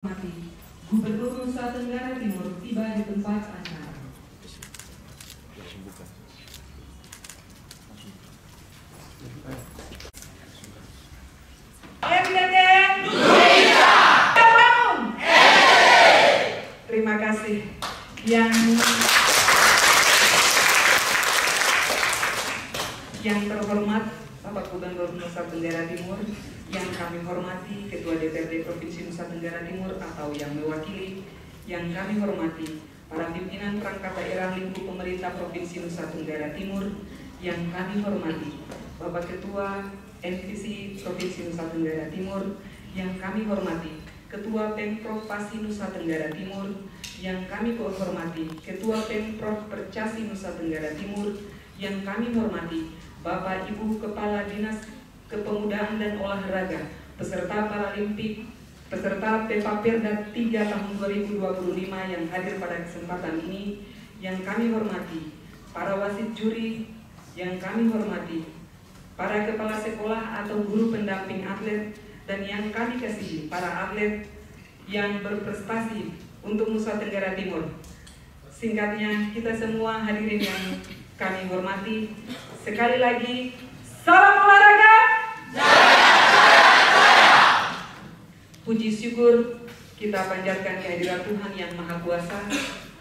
Mati. Gubernur Nusa Tenggara Timur tiba di tempat acara. MDT Indonesia bangun. Terima kasih yang terhormat Bapak Gubernur Nusa Tenggara Timur, yang kami hormati Ketua DPRD Provinsi Nusa Tenggara Timur atau yang mewakili, yang kami hormati para pimpinan perangkat daerah lingkup pemerintah Provinsi Nusa Tenggara Timur, yang kami hormati Bapak Ketua NVC Provinsi Nusa Tenggara Timur, yang kami hormati Ketua Pemprov Pasi Nusa Tenggara Timur, yang kami hormati Ketua Pemprov Percasi Nusa Tenggara Timur, yang kami hormati Bapak Ibu Kepala Dinas Kepemudaan dan Olahraga, peserta Paralimpik, peserta Pepaperda 3 tahun 2025 yang hadir pada kesempatan ini, yang kami hormati para wasit juri, yang kami hormati para kepala sekolah atau guru pendamping atlet, dan yang kami kasihi para atlet yang berprestasi untuk Nusa Tenggara Timur. Singkatnya, kita semua hadirin yang kami hormati, sekali lagi salam olahraga. Puji syukur kita panjatkan kehadirat Tuhan yang Maha Kuasa,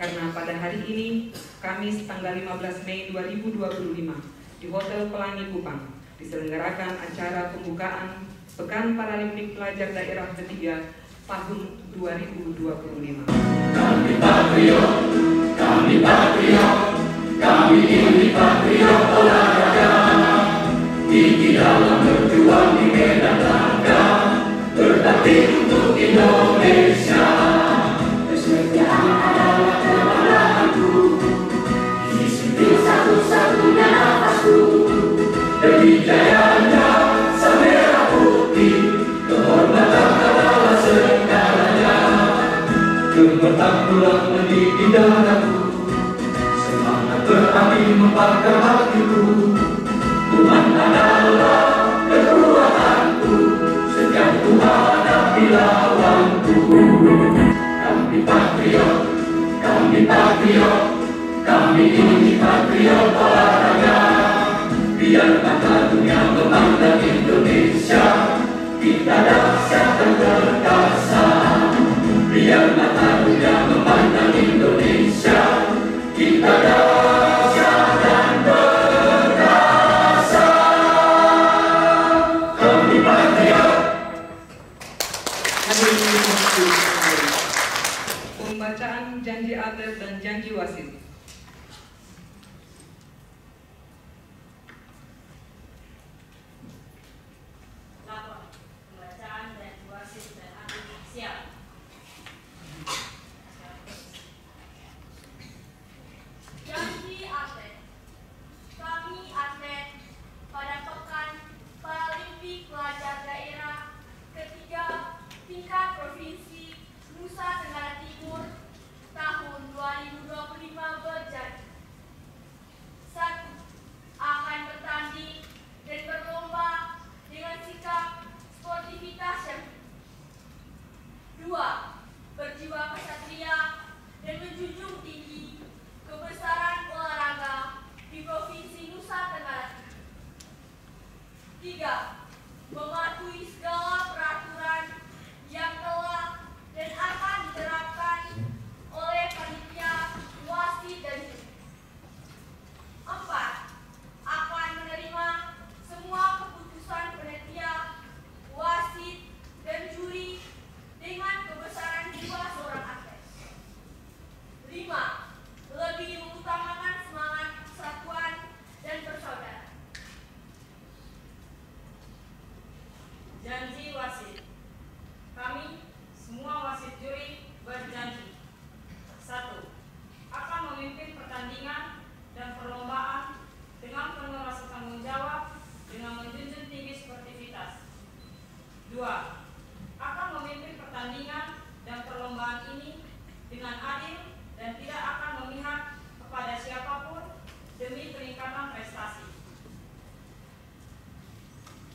karena pada hari ini, Kamis tanggal 15 Mei 2025, di Hotel Pelangi Kupang, diselenggarakan acara pembukaan Pekan Paralimpik Pelajar Daerah ketiga tahun 2025. Kami patriot, kami patriot, kami ini patriot olahraga, gigi dalam berjuang di medan laga, berbakti untuk Indonesia. Kesetiaan adalah kebanggaanku, disiplin satu-satunya nafasku, demi jayanya sang merah putih, kehormatan adalah segalanya. Gemetar tulang mendidih dadaku, semangat berani membakar hatiku. Tuhan adalah kekuatanku, sejak Tuhan hadapi lawanku. Kami patriot, kami patriot, kami ini patriot olahraga. Biar mata dunia memandang Indonesia, kita dahsyat dan perkasa. Biar mata dunia memandang Indonesia, kita dahsyat dan perkasa. Kami patriot. Pembacaan janji atlet dan janji wasit. Pembacaan janji wasit dan atlet siap. Janji atlet. Kami atlet pada Pekan Paralimpik Pelajar Daerah ketiga tingkat Provinsi Nusa Tenggara Timur tahun 2025 berjanji. 1. Akan bertanding dan berlomba dengan sikap sportivitas yang tinggi. 2. Berjiwa kesatria dan menjunjung tinggi kebesaran olahraga di Provinsi Nusa Tenggara Timur. 3. Mematuhi segala peraturan yang telah dan akan diterapkan oleh panitia, wasit, dan juri. 4. Akan menerima semua keputusan panitia, wasit, dan juri dengan kebesaran jiwa seorang atlet. 5. Lebih mengutamakan semangat persatuan dan persaudaraan. Janji wasit. Kami semua wasit juri berjanji. 1. Akan memimpin pertandingan dan perlombaan dengan penuh rasa tanggung jawab dengan menjunjung tinggi sportivitas. 2. Akan memimpin pertandingan dan perlombaan ini dengan adil dan tidak akan memihak kepada siapapun demi peningkatan prestasi.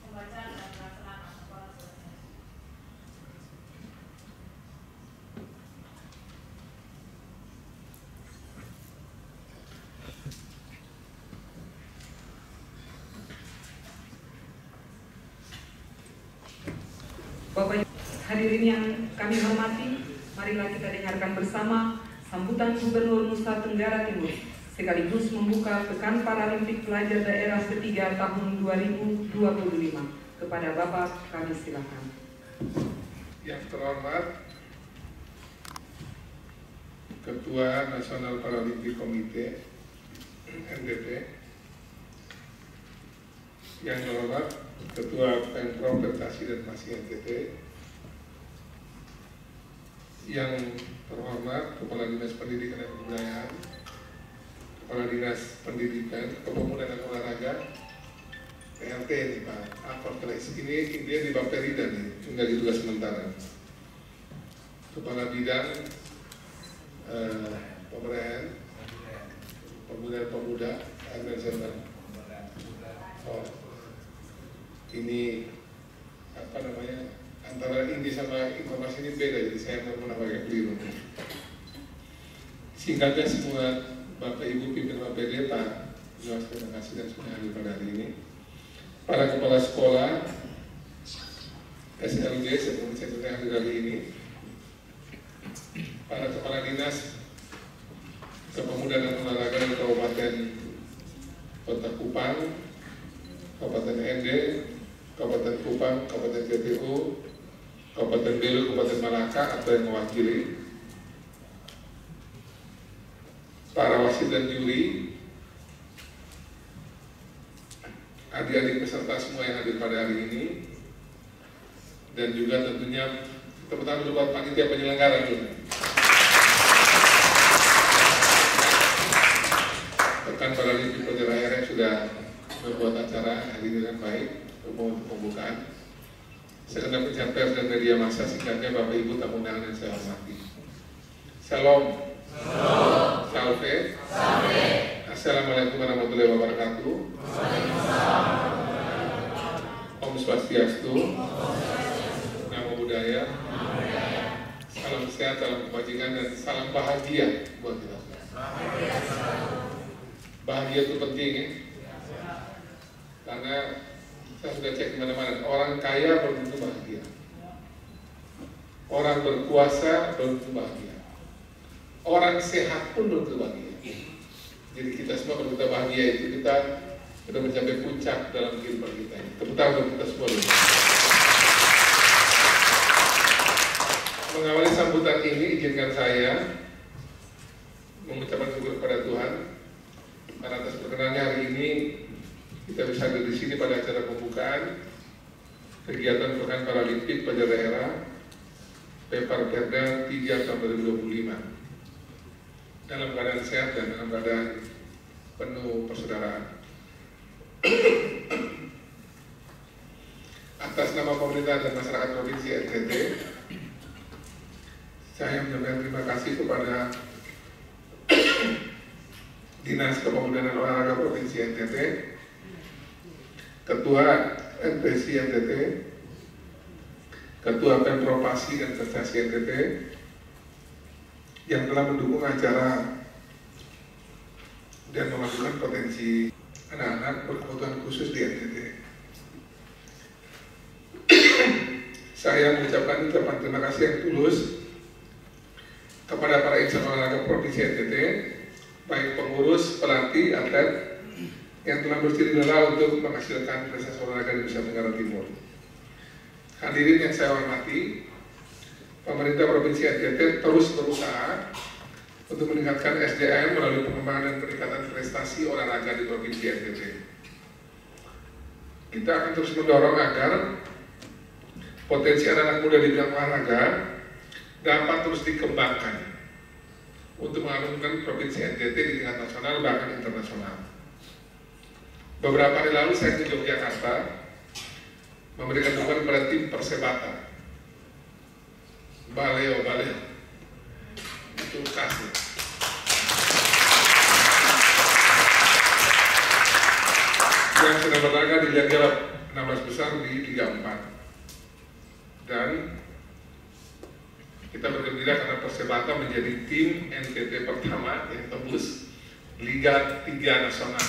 Pembacaan dan pelaksanaan. Bapak Ibu hadirin yang kami hormati, marilah kita dengarkan bersama sambutan Gubernur Nusa Tenggara Timur sekaligus membuka Pekan Paralimpik Pelajar Daerah ketiga tahun 2025. Kepada Bapak kami silakan. Yang terhormat Ketua Nasional Paralimpik Komite NTT, yang terhormat Ketua Pemprov Prestasi dan Masih NTT, yang terhormat Kepala Dinas Pendidikan dan Kebudayaan, Kepala Dinas Pendidikan, Kepemudaan dan Olahraga, PLT ini Pak, ini dia di Bapperida nih, tinggal di tugas sementara. Kepala Bidang Pemuda, oh, ini apa namanya, antara ini sama informasi ini beda, jadi saya nggak mau pakai keliru. Singkatnya semua Bapak Ibu pimpinan BPD, Pak, terima kasih dan sudah hadir pada hari ini. Para kepala sekolah SLG seperti saya hadir hari ini, para kepala dinas Kepemudaan dan Olahraga di Kabupaten Kota Kupang, Kabupaten Ende, Kabupaten Kupang, Kabupaten JTU, Kabupaten Belu, Kabupaten Malaka atau yang mewakili, para wasit dan juri, adik-adik peserta semua yang hadir pada hari ini, dan juga tentunya tepuk tangan dulu buat panitia penyelenggara dulu. Pekan Paralimpik Pelajar Daerah yang sudah membuat acara hari ini dengan baik untuk pembukaan. Segenap pejabat pers dan media massa, singkatnya Bapak Ibu tamu undangan yang saya hormati. Shalom. Salve. Assalamualaikum warahmatullahi wabarakatuh. Om Swastiastu. Namo Buddhaya. Salam sehat, salam kebajikan, dan salam bahagia buat kita. Bahagia itu penting ya, karena saya sudah cek di mana-mana, orang kaya belum tentu bahagia, orang berkuasa belum tentu bahagia, orang sehat pun belum tentu bahagia. Jadi kita semua kalau kita bahagia itu kita sudah mencapai puncak dalam kehidupan kita. Tepuk tangan untuk kita semua. Mengawali sambutan ini, izinkan saya mengucapkan syukur kepada Tuhan karena atas perkenannya hari ini kita bisa hadir di sini pada acara pembukaan kegiatan Pekan Paralimpik Pelajar Daerah Peparperda 3 tahun 2025 dalam keadaan sehat dan dalam keadaan penuh persaudaraan. Atas nama pemerintah dan masyarakat Provinsi NTT, saya menyampaikan terima kasih kepada Dinas Kepemudaan dan Olahraga Provinsi NTT, Ketua NPC NTT, Ketua Pemprov Pasi dan Prestasi NTT yang telah mendukung acara dan memajukan potensi anak-anak berkebutuhan khusus di NTT. Saya mengucapkan ucapan terima kasih yang tulus kepada para insan olahraga Provinsi NTT, baik pengurus, pelatih, atlet yang telah bersih lelah untuk menghasilkan prestasi olahraga di Nusa Tenggara Timur. Hadirin yang saya hormati, pemerintah Provinsi NTT terus berusaha untuk meningkatkan SDM melalui pengembangan dan peningkatan prestasi olahraga di Provinsi NTT. Kita akan terus mendorong agar potensi anak-anak muda di bidang olahraga dapat terus dikembangkan untuk mengharumkan Provinsi NTT di tingkat nasional bahkan internasional. Beberapa hari lalu saya ke Yogyakarta memberikan dukungan kepada tim Persebata. Baleo itu kasih. Yang sedang berlaga di Liga 16 besar di Liga 4. Dan kita bergembira karena Persebata menjadi tim NTT pertama yang tembus Liga 3 nasional.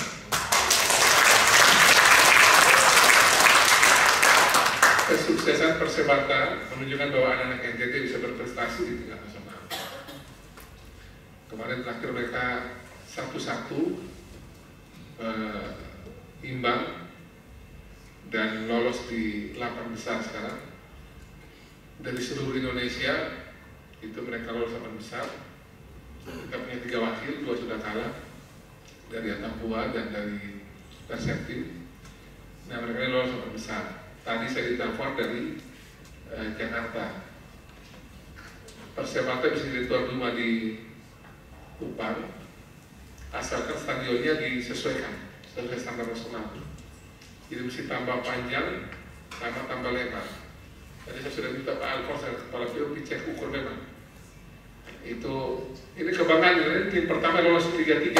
kesuksesan Persebata menunjukkan bahwa anak-anak NTT bisa berprestasi di tingkat nasional. Kemarin terakhir mereka 1-1 imbang dan lolos di 8 besar sekarang. Dari seluruh Indonesia itu mereka lolos 8 besar. Kita punya 3 wakil, 2 sudah kalah dari Atapua dan dari Perseptim. Nah, mereka ini lolos 8 besar. Tadi saya ditelepon dari Jakarta. Persebata bisa jadi tuan rumah di Kupang, asalkan stadionnya disesuaikan sesuai standar nasional. Jadi mesti tambah panjang sama tambah lebar. Tadi saya sudah minta Pak Alfons, kepala PU, dicek ukur memang. Itu ini kebanggaan, ini tim pertama lolos 3-3.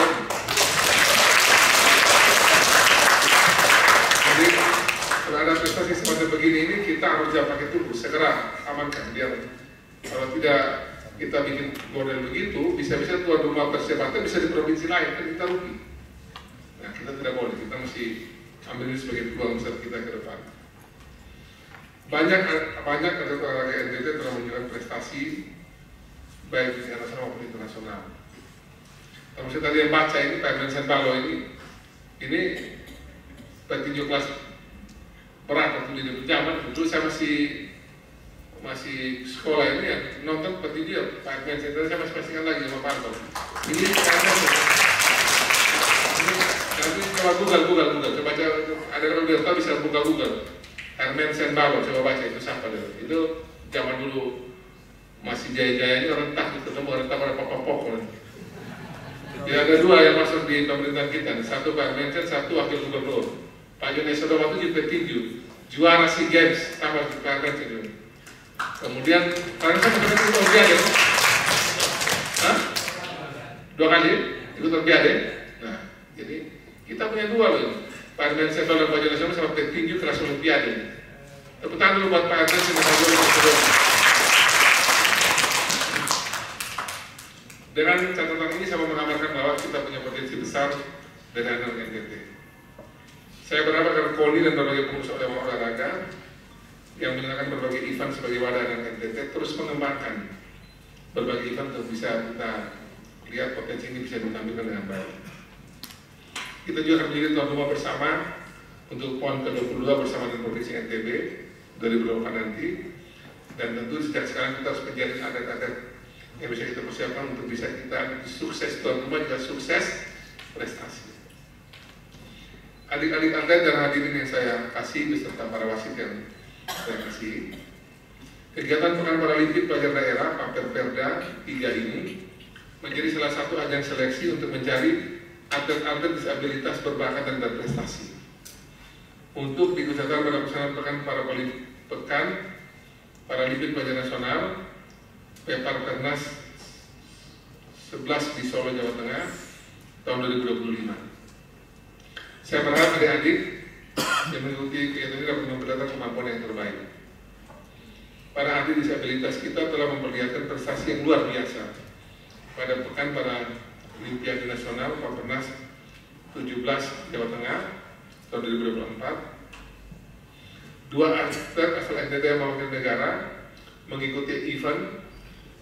Jadi kalau ada prestasi seperti begini ini kita harus jangan pakai tunggu, segera amankan biar kalau tidak kita bikin model begitu bisa-bisa tuan rumah Persebata bisa di provinsi lain, kan kita rugi. Nah, kita tidak boleh, kita mesti ambil ini sebagai peluang besar kita ke depan. Banyak atlet olahraga NTT telah menunjukkan prestasi baik di nasional maupun internasional. Kalau saya tadi yang baca ini Pak Herman Senbalo ini petinju kelas berat waktu di zaman dulu saya masih sekolah ini ya nonton petinju ya Pak Herman Senbalo, saya masih pastikan lagi sama Pak Anton. Ini nanti coba Google, coba baca, ada orang biar tahu bisa buka Google. Herman Senbalo, coba baca itu siapa dulu. Itu zaman dulu masih jaya-jayanya orang takut ketemu orang tak pada pokok-pokok. Ya ada 2 yang masuk di pemerintahan kita, satu Pak Herman Sen, satu wakil gubernur. Pak Yunus Sodomo itu petinju, juara SEA Games sama Pak Herman Sen. Kemudian Pak Herman Sen ikut Olimpiade. Hah? 2 kali ikut Olimpiade. Nah, jadi kita punya 2 loh. Pak Herman Sen dan Pak Yunus Sodomo sama petinju kelas Olimpiade. Tepuk tangan dulu buat Pak Herman Sen dan Pak Yunus Sodomo. Dengan catatan ini saya mengamalkan bahwa kita punya potensi besar dari anak NTT. Saya berharap agar KONI dan berbagai pengurus olahraga yang menyelenggarakan berbagai event sebagai wadah anak NTT terus mengembangkan berbagai event untuk bisa kita lihat potensi ini bisa ditampilkan dengan baik. Kita juga akan menjadi tuan rumah bersama untuk PON ke-22 bersama dengan Provinsi NTB 2024 nanti, dan tentu sejak sekarang kita harus menjadi atlet-atlet yang bisa kita persiapkan untuk bisa kita sukses tuan rumah juga sukses prestasi. Adik-adik atlet dan hadirin yang saya kasih beserta para wasit yang saya kasih, kegiatan Pekan Paralimpik Pelajar Daerah Perda 3 ini menjadi salah satu ajang seleksi untuk mencari atlet-atlet disabilitas berbakat dan berprestasi untuk diikutsertakan pada pelaksanaan Pekan Paralimpik Pelajar Nasional Pepar Pernas 11 di Solo, Jawa Tengah tahun 2025. Saya berharap adik-adik yang mengikuti kegiatan ini dapat memperlihatkan kemampuan yang terbaik. Para atlet disabilitas kita telah memperlihatkan prestasi yang luar biasa pada Pekan Paralimpik Nasional Pernas 17 Jawa Tengah tahun 2024. 2 atlet asal NTT yang mewakili negara mengikuti event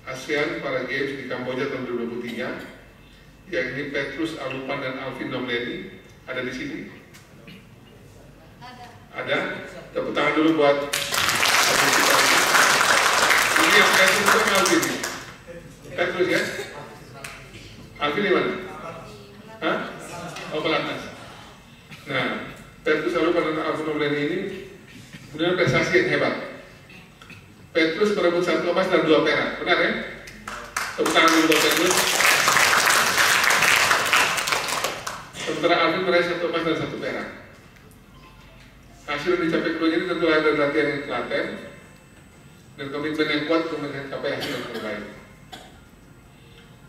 ASEAN Para Games di Kamboja tahun 2023, yakni Petrus Alupan dan Alvin Nomleni. Ada di sini? Ada? Tepuk tangan dulu buat ini yang Petrus itu Alvin. Petrus ya? Alvin di mana? Hah? Oh, pelatnas. Nah, Petrus Alupan dan Alvin Nomleni ini punya prestasi yang hebat. Petrus merebut 1 emas dan 2 perak, benar ya? Tepuk tangan dulu buat Petrus. Sementara Alvin meraih 1 emas dan 1 perak. Hasil yang dicapai keduanya ini tentu ada latihan yang telaten dan komitmen yang kuat untuk mencapai hasil yang terbaik.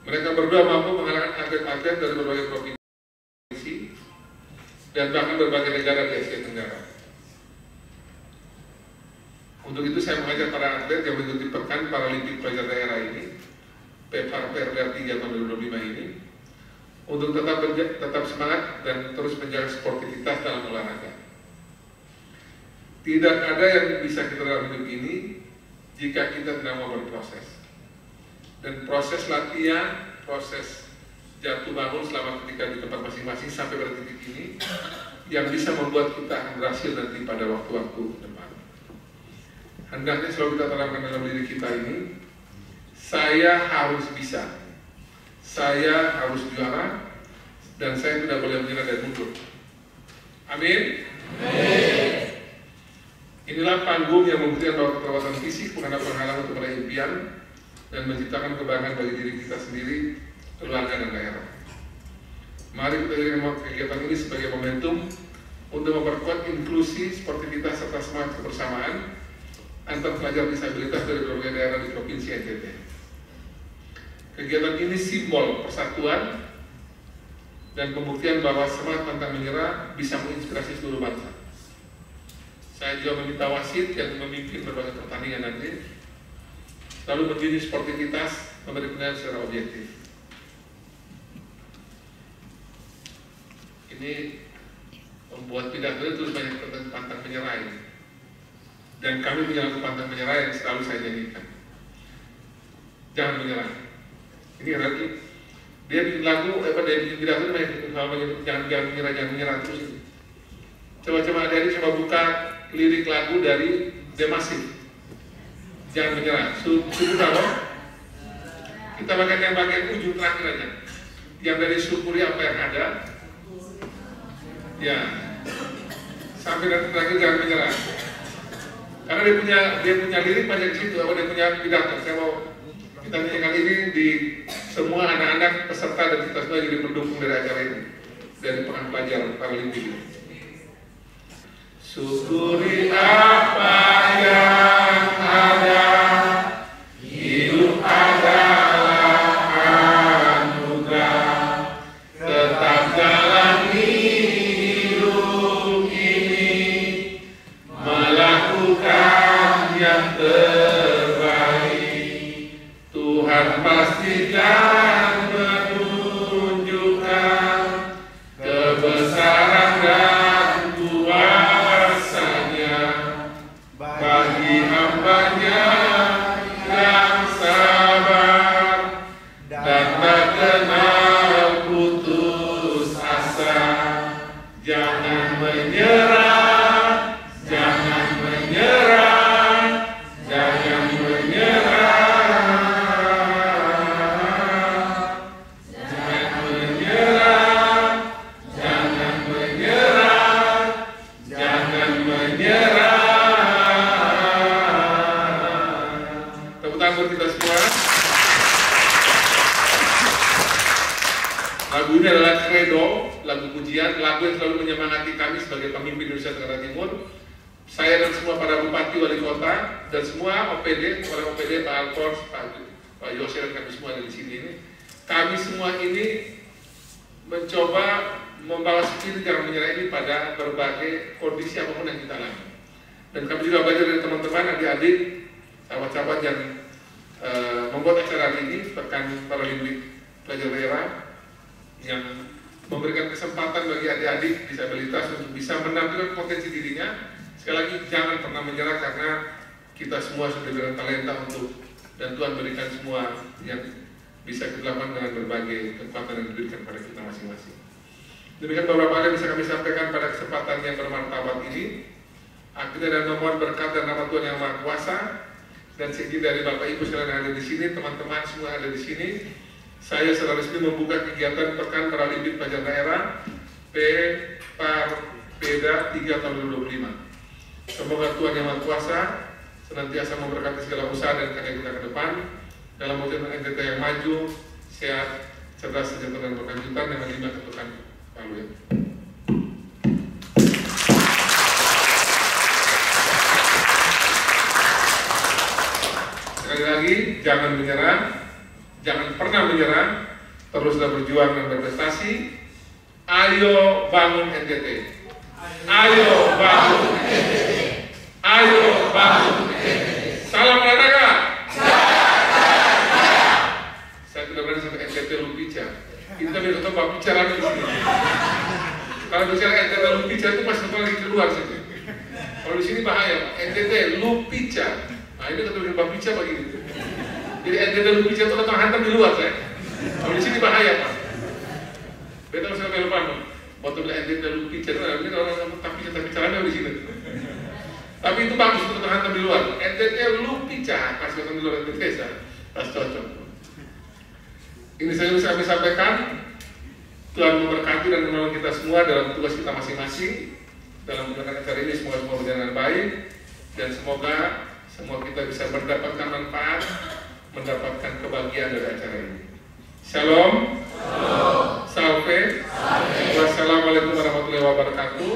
Mereka berdua mampu mengalahkan atlet-atlet dari berbagai provinsi dan bahkan berbagai negara di Asia Tenggara. Untuk itu saya mengajak para atlet yang mengikuti Pekan Paralimpik Pelajar Daerah ini, Perda 3 tahun 2025 ini, untuk tetap semangat dan terus menjaga sportivitas dalam olahraga. Tidak ada yang bisa kita dalam hidup ini jika kita tidak mau berproses. Dan proses latihan, proses jatuh bangun selama ketika di tempat masing-masing sampai pada titik ini yang bisa membuat kita akan berhasil nanti pada waktu-waktu depan. Hendaknya selalu kita tanamkan dalam diri kita ini, saya harus bisa, saya harus juara, dan saya tidak boleh menyerah dan mundur. Amin. Inilah panggung yang membuktikan bahwa keterbatasan fisik bukan penghalang untuk meraih impian dan menciptakan kebanggaan bagi diri kita sendiri, keluarga dan daerah. Mari kita jadikan kegiatan ini sebagai momentum untuk memperkuat inklusi, sportivitas serta semangat kebersamaan antar pelajar disabilitas dari berbagai daerah di Provinsi NTT. Kegiatan ini simbol persatuan dan pembuktian bahwa semangat pantang menyerah bisa menginspirasi seluruh bangsa. Saya juga meminta wasit yang memimpin berbagai pertandingan nanti lalu begini sportivitas memberi penilaian secara objektif. Ini membuat pidato itu banyak tentang pantang menyerah ini. Dan kami punya lagu pantang menyerah yang selalu saya nyanyikan. Jangan menyerah. Ini berarti dia bikin lagu, dia bikin pidato jangan menyerah terus. Coba adik-adik coba buka lirik lagu dari The Massive. Jangan menyerah. Sudah dong. Kita bagian yang bagian ujung terakhir aja. Yang dari syukuri apa yang ada. Ya. Sampai nanti terakhir jangan menyerah. Karena dia punya lirik banyak di situ. Dia punya pidato. Saya mau kita nyanyikan ini di semua anak-anak peserta dan kita semua jadi pendukung dari acara ini, dari pekan pelajar Paralimpik ini. Syukuri apa yang ada, hidup adalah anugerah, tetap jalani hidup ini, melakukan yang terbaik. Tuhan pastikan menunjukkan kebesaran dan kuasanya bagi hambanya yang sabar dan tak kenal putus asa. Jangan menyerah, jangan menyerah, jangan menyerah. Lagu ini adalah kredo, lagu pujian, lagu yang selalu menyemangati kami sebagai pemimpin Indonesia Tenggara Timur. Saya dan semua para bupati, wali kota, dan semua OPD, kepala OPD, Pak Alfons, Pak Yose, dan kami semua ada di sini ini. Kami semua ini mencoba membawa spirit yang menyerah ini pada berbagai kondisi apapun yang kita alami. Dan kami juga belajar dari teman-teman, adik-adik, sahabat-sahabat yang membuat acara ini, Pekan Paralimpik Pelajar Daerah, yang memberikan kesempatan bagi adik-adik disabilitas untuk bisa menampilkan potensi dirinya. Sekali lagi, jangan pernah menyerah karena kita semua sudah diberikan talenta untuk, dan Tuhan berikan semua yang bisa kita lakukan dengan berbagai kekuatan yang diberikan pada kita masing-masing. Demikian beberapa hal yang bisa kami sampaikan pada kesempatan yang bermartabat ini. Akhirnya dan memohon berkat dan nama Tuhan yang Maha Kuasa dan seizin dari Bapak Ibu sekalian yang ada di sini, teman-teman semua yang ada di sini. Saya secara resmi membuka kegiatan Pekan Paralimpik Pelajar Daerah PPARPEDA 3 tahun 2025. Semoga Tuhan yang Maha Kuasa senantiasa memberkati segala usaha dan karya kita ke depan dalam wujud NTT yang maju, sehat, cerdas, sejahtera, dan berkelanjutan dengan 5 ketukan Palu ya. Sekali lagi, jangan menyerah. Jangan pernah menyerah, teruslah berjuang dan berprestasi. Ayo bangun NTT. Ayo bangun NTT. Ayo bangun NTT. Salam olahraga. Saya tidak berani sampai NTT Lupica. Kita bisa tahu Pak bicara di sini. Kalau bicara NTT Lupica itu pas lagi keluar sini. Kalau di sini bahaya Pak, NTT Lupica. Nah ini ketemu dengan Bapica begini. Jadi NTT Lupica itu ketemu hantam di luar saya. Kalau di sini bahaya Pak. Beta usah lupa Pak. Waktu bilang NTT Lupica itu ini orang tapi caranya di sini. Tapi itu bagus untuk ketemu hantam di luar. NTT Lupica kasih ketemu di luar NTT pas cocok. Ini saya bisa kami sampaikan. Tuhan memberkati dan menolong kita semua dalam tugas kita masing-masing dalam menjalankan acara ini. Semoga semua berjalan dengan baik dan semoga semua kita bisa mendapatkan manfaat, mendapatkan kebahagiaan dari acara ini. Shalom, salve, wassalamualaikum warahmatullahi wabarakatuh.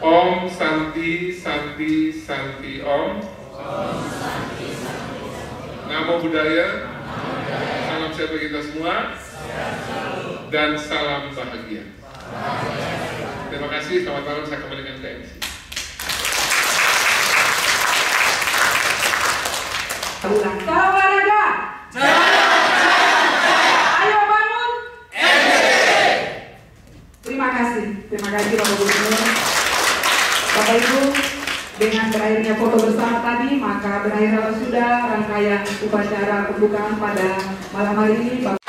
Om Santi Santi Santi Om. Namo Buddhaya. Salam sehat bagi kita semua dan salam bahagia. Terima kasih, selamat malam, saya kembalikan ke MC. Ulang, salam olahraga. Ayo bangun. Terima kasih Bapak Gubernur. Bapak Ibu, dengan berakhirnya foto bersama tadi, maka berakhirlah sudah rangkaian upacara pembukaan pada malam hari ini.